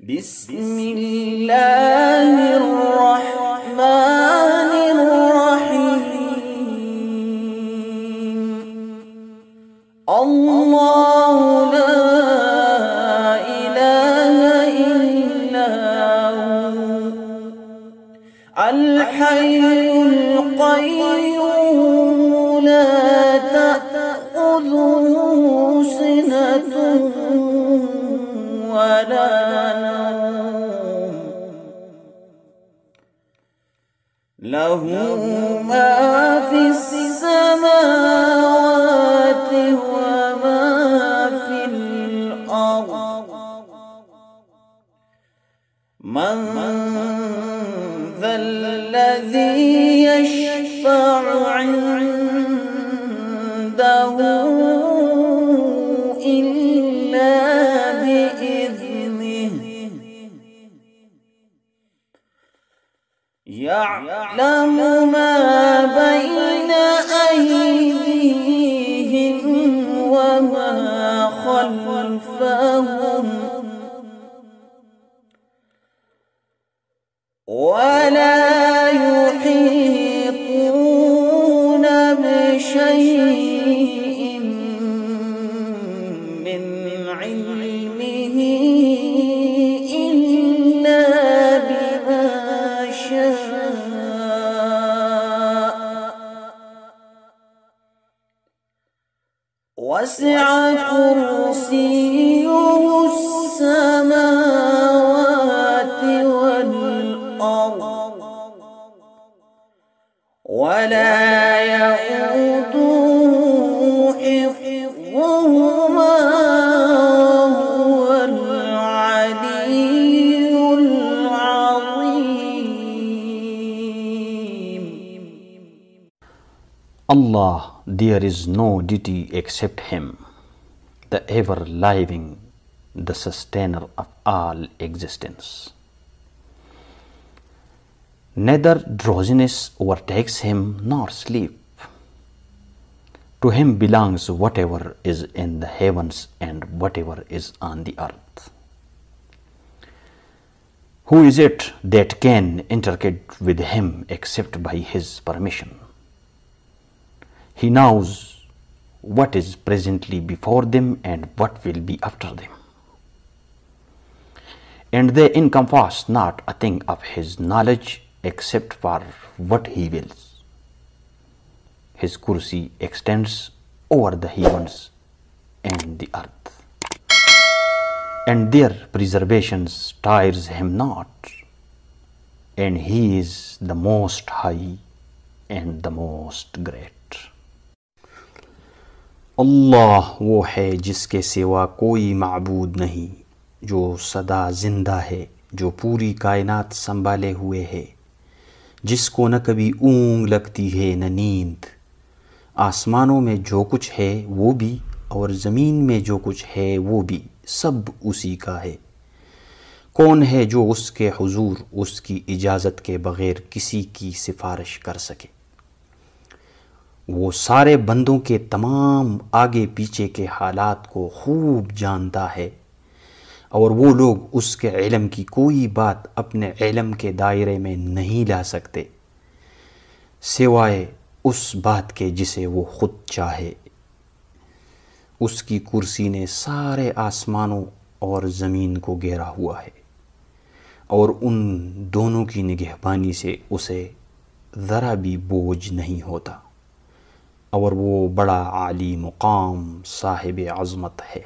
بسم الله الرحمن الرحيم الله لا إله إلا هو الحي القيوم لا تأخذه سنة ولا نوم له ما في السماوات وما في الأرض من ذا الذي يشفع عنده إلا بإذنه يعلم ما بين أيديهم وما خلفهم ولا يحيطون بشيء من علمه إلا بما شاء وسع كرسيه السماوات والأرض ولا يئوده حفظهما وهو العلي العظيم. Allah, there is no deity except Him, the ever-living, the sustainer of all existence. Neither drowsiness overtakes Him nor sleep. To Him belongs whatever is in the heavens and whatever is on the earth. Who is it that can intercede with Him except by His permission? He knows what is presently before them and what will be after them. And they encompass not a thing of His knowledge except for what He wills. His kursi extends over the heavens and the earth, and their preservation tires Him not, and He is the Most High and the Most Great. اللہ وہ ہے جس کے سوا کوئی معبود نہیں، جو سدا زندہ ہے، جو پوری کائنات سنبھالے ہوئے ہے، جس کو نہ کبھی اونگ لگتی ہے نہ نیند۔ آسمانوں میں جو کچھ ہے وہ بھی اور زمین میں جو کچھ ہے وہ بھی سب اسی کا ہے۔ کون ہے جو اس کے حضور اس کی اجازت کے بغیر کسی کی سفارش کر سکے؟ وہ سارے بندوں کے تمام آگے پیچھے کے حالات کو خوب جانتا ہے، اور وہ لوگ اس کے علم کی کوئی بات اپنے علم کے دائرے میں نہیں لا سکتے سوائے اس بات کے جسے وہ خود چاہے۔ اس کی کرسی نے سارے آسمانوں اور زمین کو گھیرا ہوا ہے، اور ان دونوں کی نگہبانی سے اسے ذرا بھی بوجھ نہیں ہوتا، اور وہ بڑا عالی مقام صاحب عظمت ہے۔